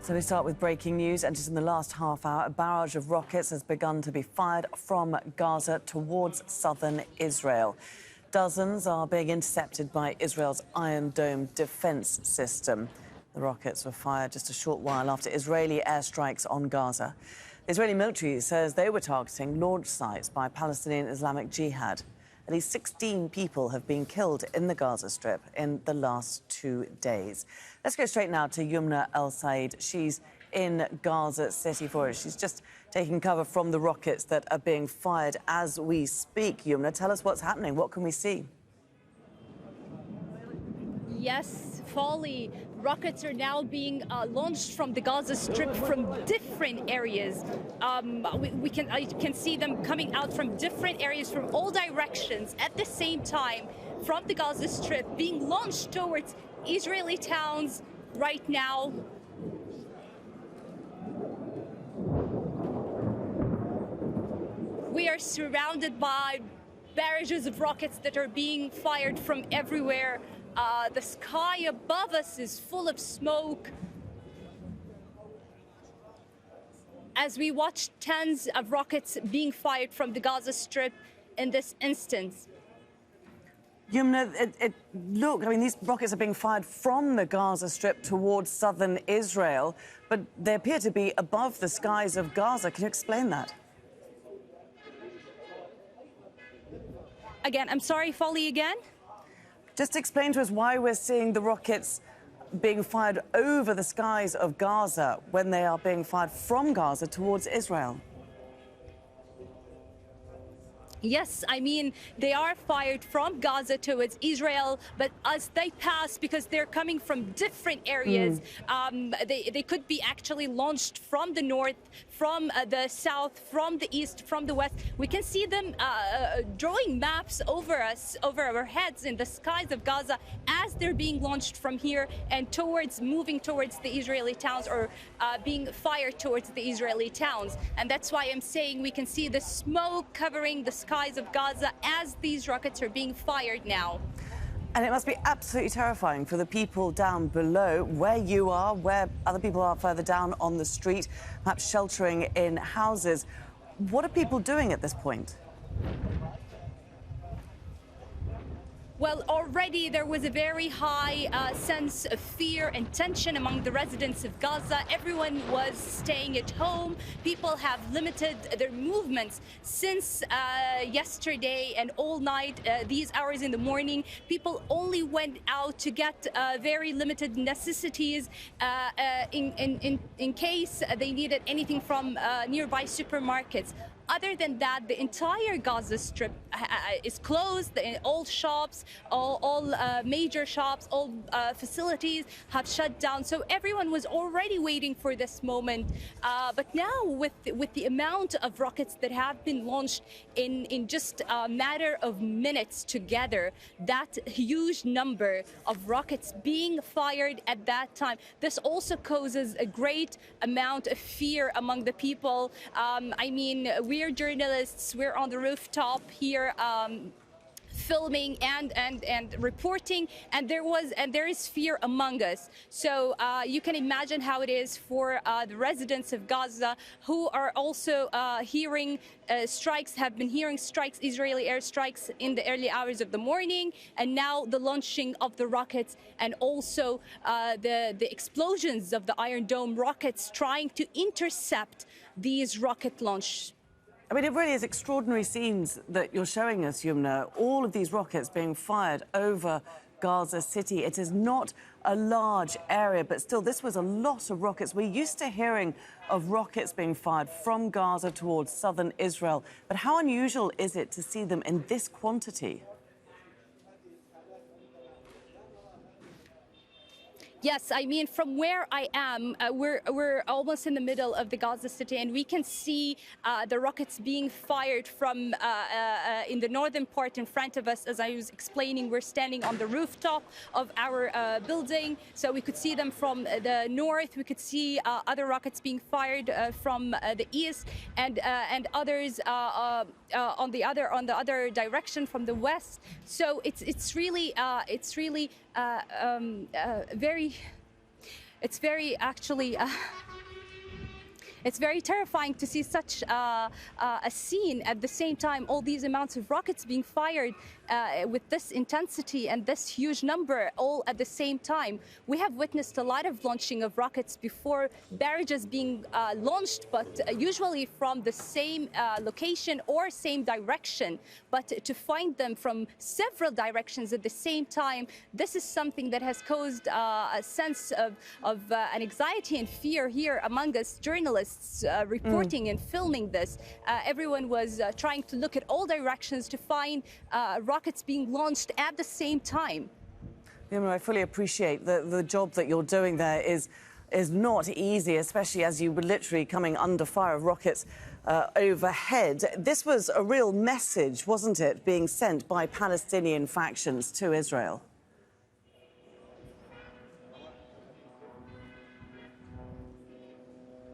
So we start with breaking news, and just in the last half hour, a barrage of rockets has begun to be fired from Gaza towards southern Israel. Dozens are being intercepted by Israel's Iron Dome defense system. The rockets were fired just a short while after Israeli airstrikes on Gaza. The Israeli military says they were targeting launch sites by Palestinian Islamic Jihad. At least 16 people have been killed in the Gaza Strip in the last 2 days. Let's go straight now to Youmna El-Said. She's in Gaza City for us. She's just taking cover from the rockets that are being fired as we speak. Youmna, tell us what's happening. What can we see? Yes, Folly. Rockets are now being launched from the Gaza Strip from different areas. I can see them coming out from different areas, from all directions at the same time, from the Gaza Strip, being launched towards Israeli towns right now. We are surrounded by barrages of rockets that are being fired from everywhere. The sky above us is full of smoke. As we watch tens of rockets being fired from the Gaza Strip in this instance. Youmna, look, I mean, these rockets are being fired from the Gaza Strip towards southern Israel, but they appear to be above the skies of Gaza. Can you explain that? Again, I'm sorry, Folly, again? Just explain to us why we're seeing the rockets being fired over the skies of Gaza when they are being fired from Gaza towards Israel. Yes, I mean, they are fired from Gaza towards Israel, but as they pass, because they're coming from different areas, they could be actually launched from the north, from the south, from the east, from the west. We can see them drawing maps over us, over our heads in the skies of Gaza as they're being launched from here and moving towards the Israeli towns, or being fired towards the Israeli towns. And that's why I'm saying we can see the smoke covering the skies of Gaza as these rockets are being fired now. And it must be absolutely terrifying for the people down below, where you are, where other people are further down on the street, perhaps sheltering in houses. What are people doing at this point? Well, already there was a very high sense of fear and tension among the residents of Gaza. Everyone was staying at home. People have limited their movements since yesterday and all night, these hours in the morning. People only went out to get very limited necessities in case they needed anything from nearby supermarkets. Other than that, the entire Gaza Strip is closed. All shops, all major shops, all facilities have shut down. So everyone was already waiting for this moment. But now, with the amount of rockets that have been launched in just a matter of minutes together, that huge number of rockets being fired at that time, this also causes a great amount of fear among the people. I mean, we're journalists, we're on the rooftop here filming and reporting, and there is fear among us. So you can imagine how it is for the residents of Gaza, who are also hearing strikes, have been hearing strikes, Israeli airstrikes in the early hours of the morning, and now the launching of the rockets, and also the explosions of the Iron Dome rockets trying to intercept these rocket launches. I mean, it really is extraordinary scenes that you're showing us, Youmna. All of these rockets being fired over Gaza City. It is not a large area, but still, this was a lot of rockets. We're used to hearing of rockets being fired from Gaza towards southern Israel. But how unusual is it to see them in this quantity? Yes, I mean, from where I am, we're almost in the middle of the Gaza City, and we can see the rockets being fired from in the northern part in front of us. As I was explaining, we're standing on the rooftop of our building, so we could see them from the north. We could see other rockets being fired from the east, and others on the other direction from the west. So it's really very actually It's very terrifying to see such a scene. At the same time, all these amounts of rockets being fired with this intensity and this huge number all at the same time. We have witnessed a lot of launching of rockets before, barrages being launched, but usually from the same location or same direction. But to find them from several directions at the same time, this is something that has caused a sense of an anxiety and fear here among us journalists reporting and filming this. Everyone was trying to look at all directions to find rockets being launched at the same time. Youmna, I fully appreciate the job that you're doing there is not easy, especially as you were literally coming under fire of rockets overhead. This was a real message, wasn't it, being sent by Palestinian factions to Israel?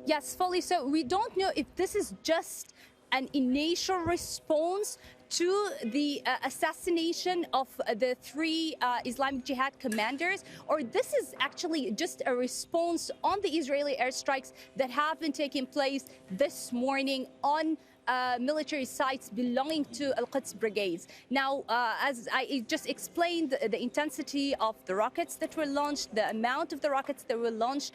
Yes, fully so. We don't know if this is just an initial response to the assassination of the three Islamic Jihad commanders, or this is actually just a response on the Israeli airstrikes that have been taking place this morning on military sites belonging to Al-Quds brigades. Now, as I just explained, the intensity of the rockets that were launched, the amount of the rockets that were launched,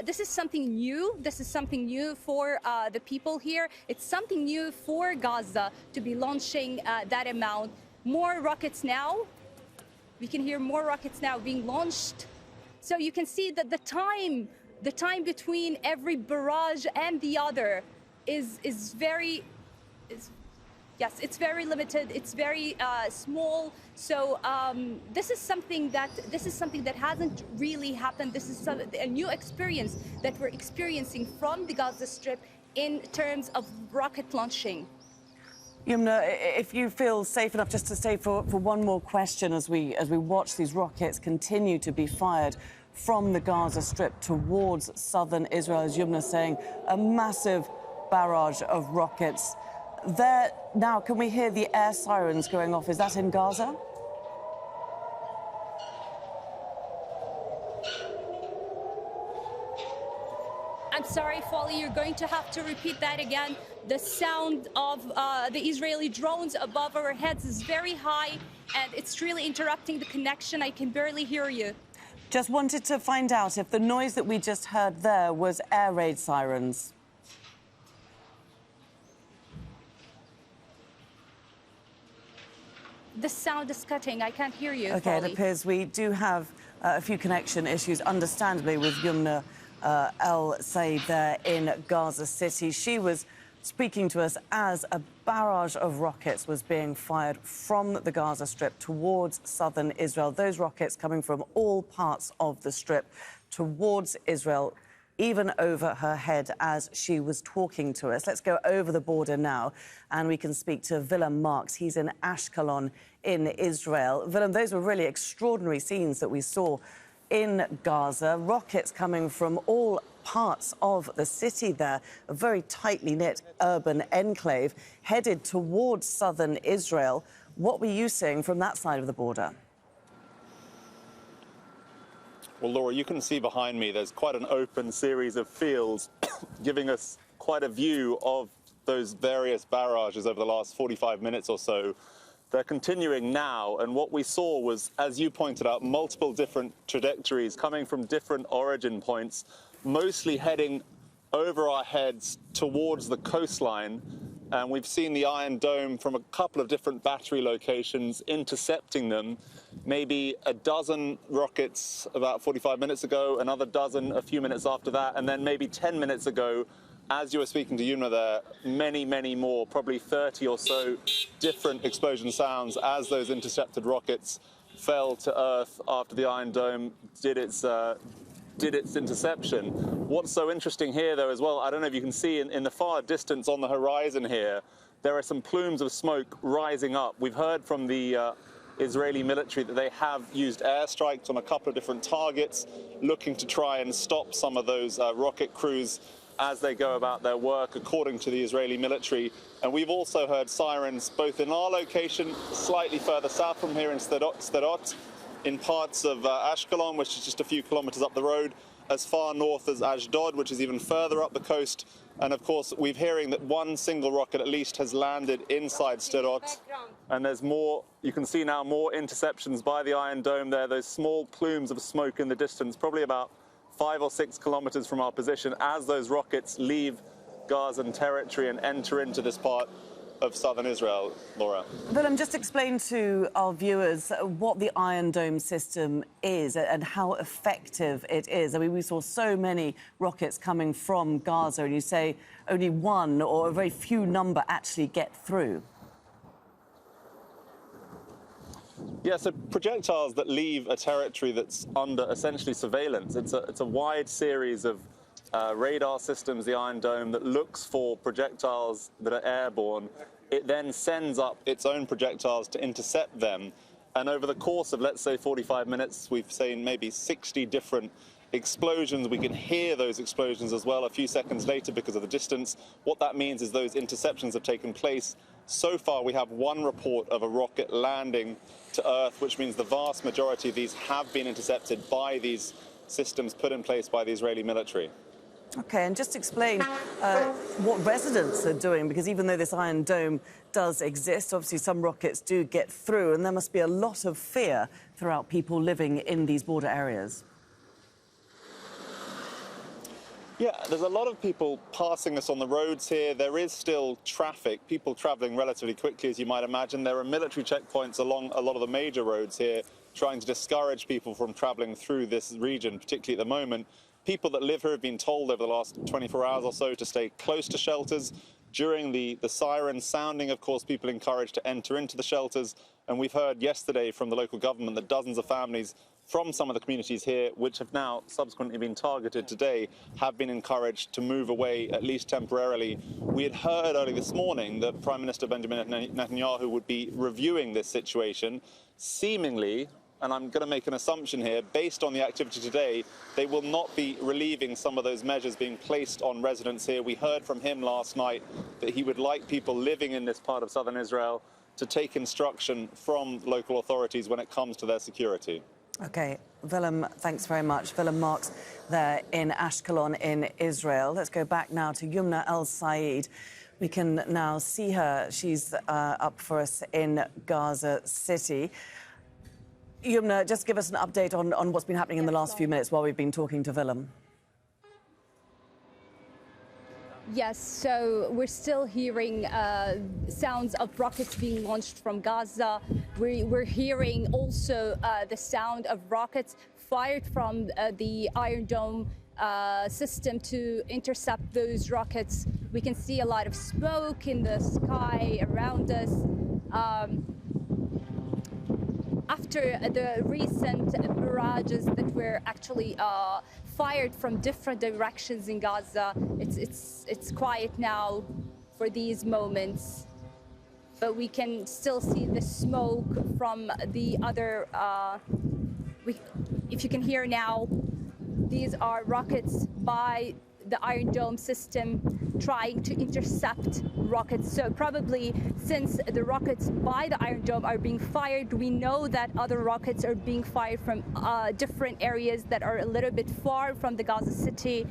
this is something new. This is something new for the people here. It's something new for Gaza to be launching that amount. More rockets now. We can hear more rockets now being launched. So you can see that the time between every barrage and the other is very limited. It's very small. So this is something that hasn't really happened. This is a new experience that we're experiencing from the Gaza Strip in terms of rocket launching. Youmna, if you feel safe enough just to stay for one more question as we watch these rockets continue to be fired from the Gaza Strip towards southern Israel, as Youmna saying, a massive barrage of rockets. There now, can we hear the air sirens going off? Is that in Gaza? I'm sorry, Folly, you're going to have to repeat that again. The sound of the Israeli drones above our heads is very high, and it's really interrupting the connection. I can barely hear you. Just wanted to find out if the noise that we just heard there was air raid sirens. The sound is cutting. I can't hear you. Okay, Folly. it appears we do have a few connection issues, understandably, with Youmna El Sayed there in Gaza City. She was speaking to us as a barrage of rockets was being fired from the Gaza Strip towards southern Israel. Those rockets coming from all parts of the Strip towards Israel, even over her head as she was talking to us. Let's go over the border now, and we can speak to Willem Marks. He's in Ashkelon in Israel. Willem, those were really extraordinary scenes that we saw in Gaza. Rockets coming from all parts of the city there, a very tightly knit urban enclave headed towards southern Israel. What were you seeing from that side of the border? Well, Laura, you can see behind me there's quite an open series of fields giving us quite a view of those various barrages over the last 45 minutes or so. They're continuing now, and what we saw was, as you pointed out, multiple different trajectories coming from different origin points, mostly heading over our heads towards the coastline. And we've seen the Iron Dome from a couple of different battery locations intercepting them. Maybe a dozen rockets about 45 minutes ago, another dozen a few minutes after that, and then maybe 10 minutes ago, as you were speaking to Youmna there, many, many more, probably 30 or so different explosion sounds as those intercepted rockets fell to earth after the Iron Dome did its interception. What's so interesting here, though, as well, I don't know if you can see in the far distance on the horizon here, there are some plumes of smoke rising up. We've heard from the Israeli military that they have used airstrikes on a couple of different targets, looking to try and stop some of those rocket crews as they go about their work, according to the Israeli military. And we've also heard sirens both in our location, slightly further south from here in Sderot, in parts of Ashkelon, which is just a few kilometers up the road, as far north as Ashdod, which is even further up the coast. And of course, we're hearing that one single rocket at least has landed inside Sderot. And there's more, you can see now more interceptions by the Iron Dome there, those small plumes of smoke in the distance, probably about 5 or 6 kilometers from our position, as those rockets leave Gazan territory and enter into this part of southern Israel, Laura. Willem, just explain to our viewers what the Iron Dome system is and how effective it is. I mean, we saw so many rockets coming from Gaza, and you say only one or a very few number actually get through. Yeah, so projectiles that leave a territory that's under essentially surveillance. It's a wide series of radar systems, the Iron Dome, that looks for projectiles that are airborne. It then sends up its own projectiles to intercept them. And over the course of, let's say, 45 minutes, we've seen maybe 60 different explosions. We can hear those explosions as well a few seconds later because of the distance. What that means is those interceptions have taken place. So far, we have one report of a rocket landing to Earth, which means the vast majority of these have been intercepted by these systems put in place by the Israeli military. OK, and just explain what residents are doing, because even though this Iron Dome does exist, obviously some rockets do get through, and there must be a lot of fear throughout people living in these border areas. Yeah, there's a lot of people passing us on the roads here. There is still traffic, people traveling relatively quickly, as you might imagine. There are military checkpoints along a lot of the major roads here, trying to discourage people from traveling through this region, particularly at the moment. People that live here have been told over the last 24 hours or so to stay close to shelters. During the siren sounding, of course, people encouraged to enter into the shelters. And we've heard yesterday from the local government that dozens of families from some of the communities here, which have now subsequently been targeted today, have been encouraged to move away, at least temporarily. We had heard early this morning that Prime Minister Benjamin Netanyahu would be reviewing this situation, seemingly, and I'm going to make an assumption here, based on the activity today, they will not be relieving some of those measures being placed on residents here. We heard from him last night that he would like people living in this part of southern Israel to take instruction from local authorities when it comes to their security. OK, Willem, thanks very much. Willem Marks there in Ashkelon in Israel. Let's go back now to Youmna El-Sayed. We can now see her. She's up for us in Gaza City. Youmna, just give us an update on what's been happening in the last few minutes while we've been talking to Willem. Yes, so we're still hearing sounds of rockets being launched from Gaza. We're hearing also the sound of rockets fired from the Iron Dome system to intercept those rockets. We can see a lot of smoke in the sky around us. After the recent barrages that were actually fired from different directions in Gaza, it's quiet now for these moments, but we can still see the smoke from the other. If you can hear now, these are rockets by the Iron Dome system trying to intercept rockets. So probably since the rockets by the Iron Dome are being fired, we know that other rockets are being fired from different areas that are a little bit far from the Gaza City.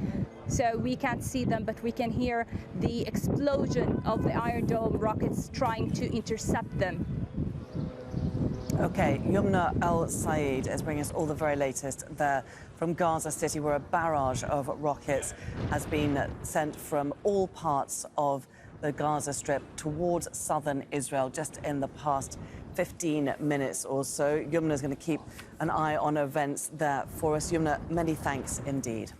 So we can't see them, but we can hear the explosion of the Iron Dome rockets trying to intercept them. OK, Youmna El-Sayed is bringing us all the very latest there from Gaza City, where a barrage of rockets has been sent from all parts of the Gaza Strip towards southern Israel just in the past 15 minutes or so. Youmna is going to keep an eye on events there for us. Youmna, many thanks indeed.